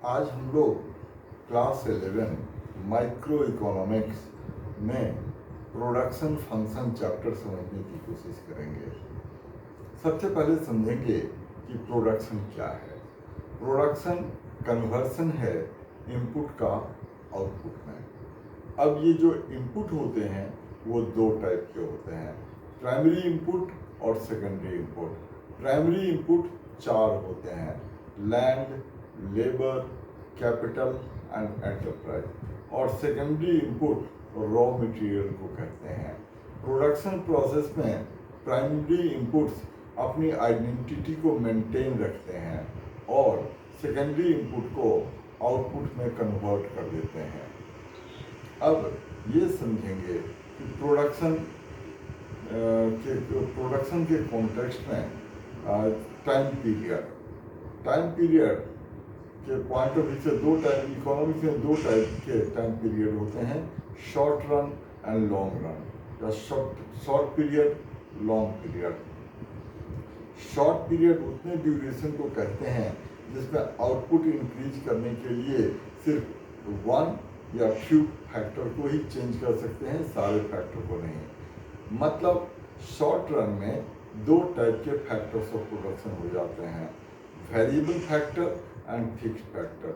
आज हम लोग क्लास 11 माइक्रो इकोनॉमिक्स में प्रोडक्शन फंक्शन चैप्टर समझने की कोशिश करेंगे। सबसे पहले समझेंगे कि प्रोडक्शन क्या है। प्रोडक्शन कन्वर्सन है इनपुट का आउटपुट में। अब ये जो इनपुट होते हैं वो दो टाइप के होते हैं, प्राइमरी इनपुट और सेकेंडरी इनपुट। प्राइमरी इनपुट चार होते हैं, land, labour, capital and enterprise. और सेकेंडरी इनपुट रॉ मटेरियल को कहते हैं। प्रोडक्शन प्रोसेस में प्राइमरी इनपुट्स अपनी आइडेंटिटी को मेंटेन रखते हैं और सेकेंडरी इनपुट को आउटपुट में कन्वर्ट कर देते हैं। अब ये समझेंगे कि प्रोडक्शन के कॉन्टेक्स्ट में टाइम पीरियड के पॉइंट ऑफ व्यू से दो टाइप, इकोनॉमिक्स में दो टाइप के टाइम पीरियड होते हैं, short run and long run, या short period, long period. Short period उतने ड्यूरेशन को कहते हैं जिसमें आउटपुट इंक्रीज करने के लिए सिर्फ वन या फ्यू फैक्टर को ही चेंज कर सकते हैं, सारे फैक्टर को नहीं। मतलब शॉर्ट रन में दो टाइप के फैक्टर्स ऑफ प्रोडक्शन हो जाते हैं, variable factor and fixed factor.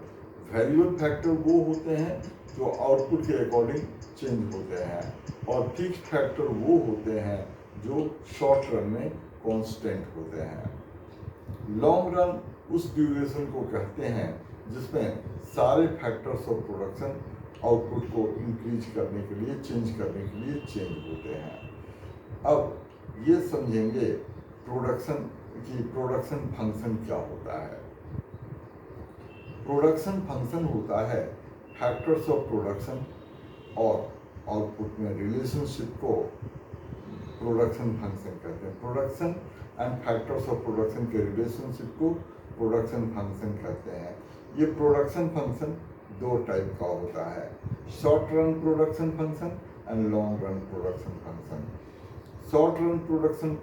Variable factor वो होते हैं जो आउटपुट के अकॉर्डिंग चेंज होते हैं, और फिक्स्ड फैक्टर वो होते हैं जो शॉर्ट रन में कांस्टेंट होते हैं। लॉन्ग रन उस ड्यूरेशन को कहते हैं जिसमें सारे फैक्टर्स ऑफ प्रोडक्शन आउटपुट को इंक्रीज करने के लिए, चेंज करने के लिए चेंज होते हैं। अब ये समझेंगे प्रोडक्शन फंक्शन क्या होता है। प्रोडक्शन फंक्शन होता है फैक्टर्स ऑफ प्रोडक्शन और आउटपुट में रिलेशनशिप को प्रोडक्शन फंक्शन कहते हैं। Production and factors of production के रिलेशनशिप को प्रोडक्शन फंक्शन कहते हैं। ये प्रोडक्शन फंक्शन दो टाइप का होता है, short run production function and long run production function. Short run production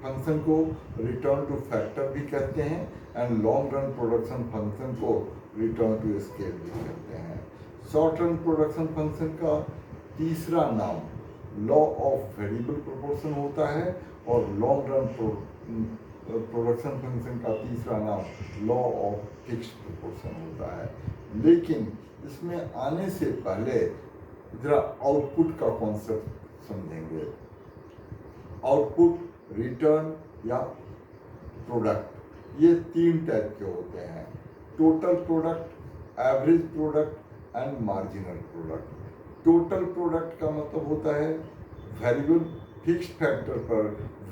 function को रिटर्न टू फैक्टर भी कहते हैं and long run production function को रिटर्न टू स्केल भी कहते हैं। शॉर्ट रन प्रोडक्शन फंक्शन का तीसरा नाम लॉ ऑफ वेरिएबल प्रोपोर्शन होता है, और लॉन्ग रन प्रोडक्शन फंक्शन का तीसरा नाम लॉ ऑफ फिक्स्ड प्रोपोर्शन होता है। लेकिन इसमें आने से पहले जरा आउटपुट का कॉन्सेप्ट समझेंगे। आउटपुट, रिटर्न या प्रोडक्ट, ये तीन टाइप के होते हैं, total product, average product and marginal product. Total product का मतलब होता है वेरिएबल फिक्स्ड फैक्टर पर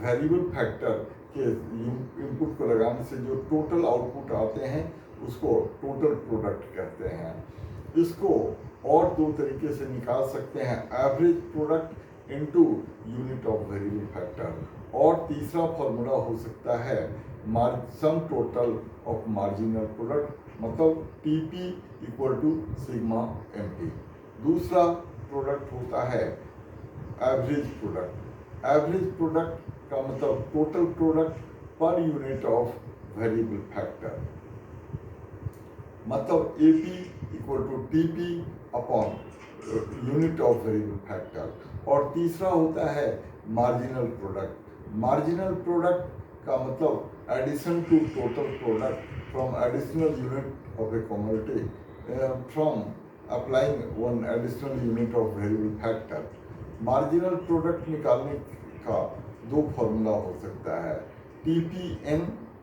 वेरिएबल फैक्टर के इनपुट को लगाने से जो टोटल आउटपुट आते हैं उसको टोटल प्रोडक्ट कहते हैं। इसको और दो तरीके से निकाल सकते हैं, average product into unit of variable factor, और तीसरा फॉर्मूला हो सकता है sum total of marginal product, मतलब TP equal to sigma MP. दूसरा प्रोडक्ट होता है एवरेज प्रोडक्ट। एवरेज प्रोडक्ट का मतलब total product per unit of variable factor, मतलब AP equal to TP upon unit of variable factor. और तीसरा होता है मार्जिनल प्रोडक्ट। मार्जिनल प्रोडक्ट का मतलब addition to total product from additional unit of a commodity from applying one additional unit of variable factor. Marginal product निकालने का दो formula हो सकता है, T P N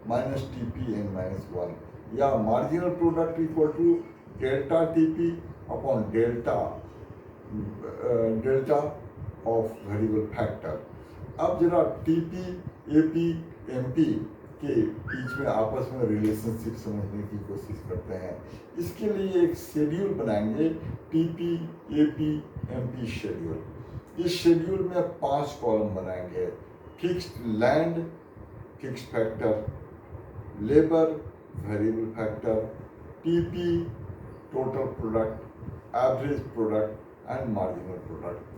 minus T P N minus one, या marginal product equal to delta T P upon delta of variable factor. अब जरा TP, AP, MP के बीच में आपस में रिलेशनशिप समझने की कोशिश करते हैं। इसके लिए एक शेड्यूल बनाएंगे, टीपी, एपी, एमपी शेड्यूल। इस शेड्यूल में 5 कॉलम बनाएंगे, fixed land, fixed factor, labour, variable factor, TP, total product, average product and marginal product.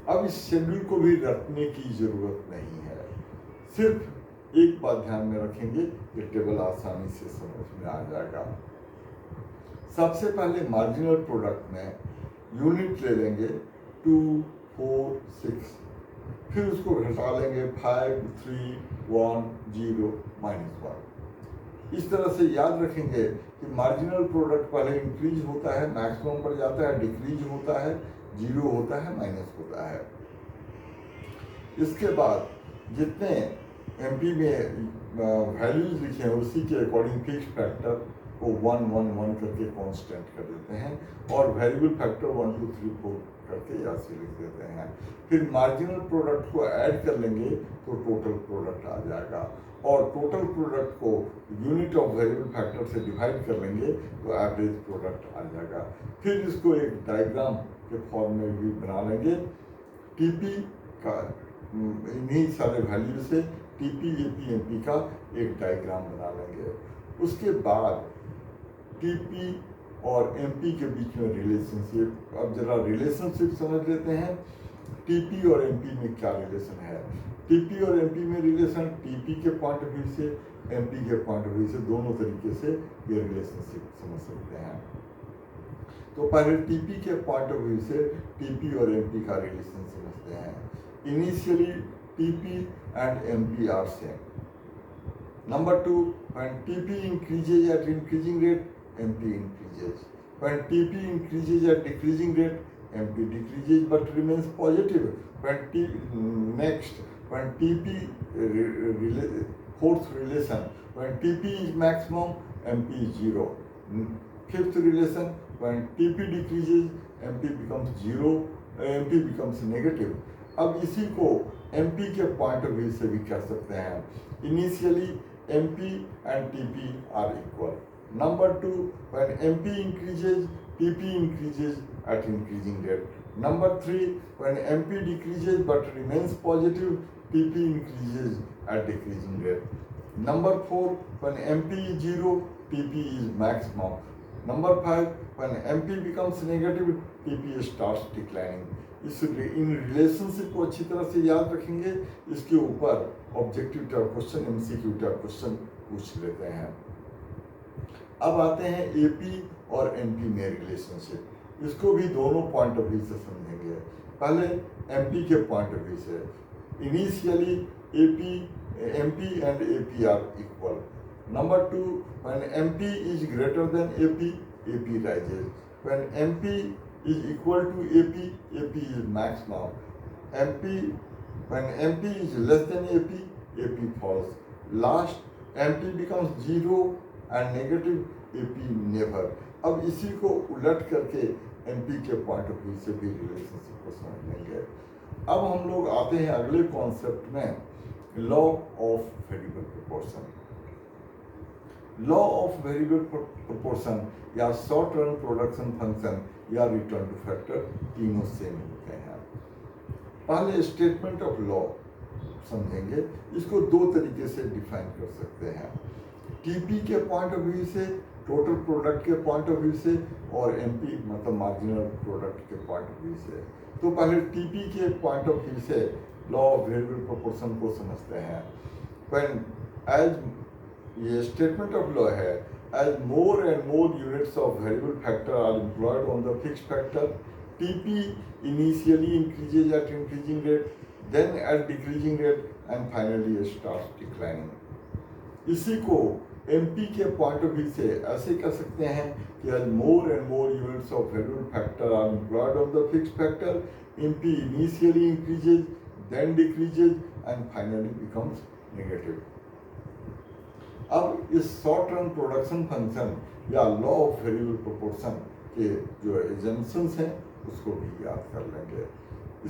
अब इस शेड्यूल को भी रटने की जरूरत नहीं है, सिर्फ एक बात ध्यान में रखेंगे, ये टेबल आसानी से समझ में आ जाएगा। सबसे पहले मार्जिनल प्रोडक्ट में यूनिट ले लेंगे 2, 4, 6, फिर उसको घटा लेंगे 5, 3, 1, 0, -1। इस तरह से याद रखेंगे कि मार्जिनल प्रोडक्ट पहले इंक्रीज होता है, मैक्सिमम पर जाता है, डिक्रीज होता है, 0 होता है, माइनस होता है। इसके बाद जितने एमपी में वैल्यूज लिखे हैं उसी के अकॉर्डिंग फिक्स फैक्टर को 1, 1, 1 करके कांस्टेंट कर देते हैं और वेरिएबल फैक्टर 1, 2, 3, 4 करके यहाँ से लिख देते हैं। फिर मार्जिनल प्रोडक्ट को ऐड कर लेंगे तो टोटल प्रोडक्ट आ जाएगा और टोटल प्रोडक्ट को यूनिट ऑफ वेरिएबल फैक्टर से डिवाइड कर लेंगे तो एवरेज प्रोडक्ट आ जाएगा। फिर इसको एक डायग्राम के फॉर्म में भी बना लेंगे। टीपी का इन्हीं सारे वैल्यू से टीपी, एपी, एमपी का एक डायग्राम बना लेंगे। उसके बाद टीपी और एमपी के बीच में रिलेशनशिप, अब जरा रिलेशनशिप समझ लेते हैं। टीपी और एमपी में क्या रिलेशन है। टीपी और एमपी में रिलेशन टीपी के पॉइंट ऑफ व्यू से, एमपी के पॉइंट ऑफ व्यू से, दोनों तरीके से ये रिलेशनशिप समझ सकते हैं। तो पहले टीपी के पॉइंट ऑफ व्यू से टीपी और एमपी का रिलेशन समझते हैं। Initially TP and MP are same. Number 2, when TP increases at increasing rate, MP increases. When TP increases at decreasing rate, MP decreases but remains positive. Next, when TP fourth relation, when TP is maximum, MP is 0. Fifth relation, when TP decreases, MP becomes 0, MP becomes negative. अब इसी को MP के point of view से भी कर सकते हैं। Initially MP and TP are equal. Number 2, when MP increases, TP increases at increasing rate. Number 3, when MP decreases but remains positive, TP increases at decreasing rate. Number 4, when MP is 0, TP is maximum. Number 5, when MP becomes negative, TP starts declining. In relationship को अच्छी तरह से याद रखेंगे। इसके ऊपर objective type question, MCQ type question पूछ लेते हैं। अब आते हैं एपी और एमपी में रिलेशनशिप। इसको भी दोनों पॉइंट ऑफ व्यू से समझेंगे। पहले एमपी के पॉइंट ऑफ व्यू से, initially MP and AP are equal. Number 2, when MP is greater than AP, AP rises. When MP is equal to AP, AP is maximum. When MP is less than AP, AP falls. Last, MP becomes 0 and negative, AP never. अब इसी को उलट करके MP के point of view से भी relationship को समझ लेंगे। अब हम लोग आते हैं अगले कॉन्सेप्ट में, law of variable proportion. Law of variable proportion या शॉर्ट रन प्रोडक्शन फंक्शन या रिटर्न टू फैक्टर तीनों सेम होते हैं। पहले स्टेटमेंट ऑफ लॉ समझेंगे। इसको दो तरीके से डिफाइन कर सकते हैं, टीपी के पॉइंट ऑफ व्यू से, टोटल प्रोडक्ट के पॉइंट ऑफ व्यू से, और एमपी मतलब मार्जिनल प्रोडक्ट के पॉइंट ऑफ व्यू से। तो पहले टीपी के पॉइंट ऑफ व्यू से लॉ ऑफ वेरिएबल प्रोपोर्शन को समझते हैं। व्हेन एज ये स्टेटमेंट ऑफ लॉ है, as more and more units of variable factor are employed on the fixed factor, TP initially increases at increasing rate, then at decreasing rate, and finally it starts declining. इसी को MP के point of view से ऐसे कह सकते हैं कि as more and more units of variable factor are employed on the fixed factor, MP initially increases, then decreases, and finally becomes negative. अब इस शॉर्ट रन प्रोडक्शन फंक्शन या लॉ ऑफ वेरिएबल प्रोपोर्शन के जो assumptions हैं उसको भी याद कर लेंगे।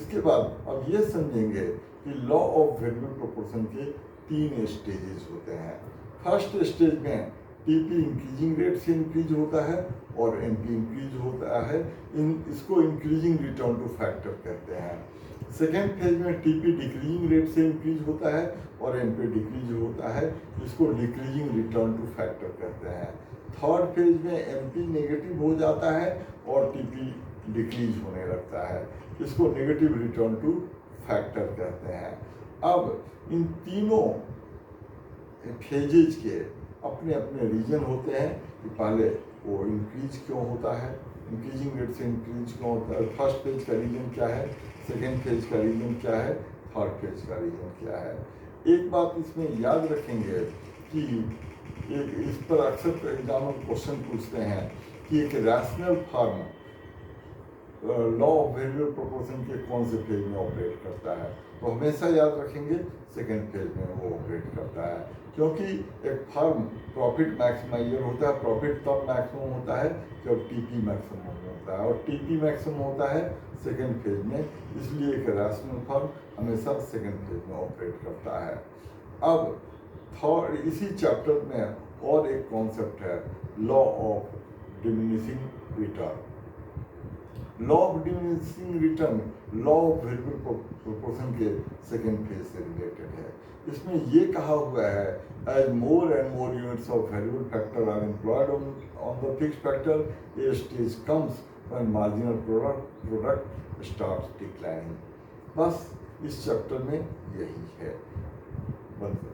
इसके बाद अब ये समझेंगे कि लॉ ऑफ वेरिएबल प्रोपोर्शन के 3 स्टेजेस होते हैं। फर्स्ट स्टेज में टीपी इंक्रीजिंग रेट से इंक्रीज होता है और एमपी इंक्रीज होता है। इसको इंक्रीजिंग रिटर्न टू फैक्टर कहते हैं। सेकेंड फेज में टीपी डिक्रीजिंग रेट से इंक्रीज होता है और एमपी डिक्रीज होता है। इसको डिक्रीजिंग रिटर्न टू फैक्टर कहते हैं। थर्ड फेज में एमपी नेगेटिव हो जाता है और टीपी डिक्रीज होने लगता है। इसको नेगेटिव रिटर्न टू फैक्टर कहते हैं। अब इन तीनों फेजेज के अपने अपने रीजन होते हैं कि पहले वो इंक्रीज क्यों होता है, इंक्रीजिंग रेट से इंक्रीज क्यों होता है, फर्स्ट फेज का रीजन क्या है, सेकेंड फेज का रीजन क्या है, थर्ड फेज का रीजन क्या है। एक बात इसमें याद रखेंगे कि इस पर अक्सर एग्जाम में क्वेश्चन पूछते हैं कि एक rational firm law of variable proportion के कौन से फेज में ऑपरेट करता है, तो हमेशा याद रखेंगे सेकेंड फेज में वो ऑपरेट करता है, क्योंकि एक फर्म प्रॉफिट मैक्सिमाइजर होता है। प्रॉफिट तब मैक्सिमम होता है जब टीपी मैक्सिमम होता है, और टीपी मैक्सिमम होता है सेकेंड फेज में, इसलिए एक रैशनल फर्म हमेशा सेकेंड फेज में ऑपरेट करता है। अब थर्ड इसी चैप्टर में और एक कॉन्सेप्ट है law of diminishing return. Law of diminishing return law of variable proportion के सेकेंड फेज से रिलेटेड है। इसमें ये कहा हुआ है as more and more units of variable factor are employed on the fixed factor, a stage comes when marginal product starts declining. बस इस चैप्टर में यही है। बंद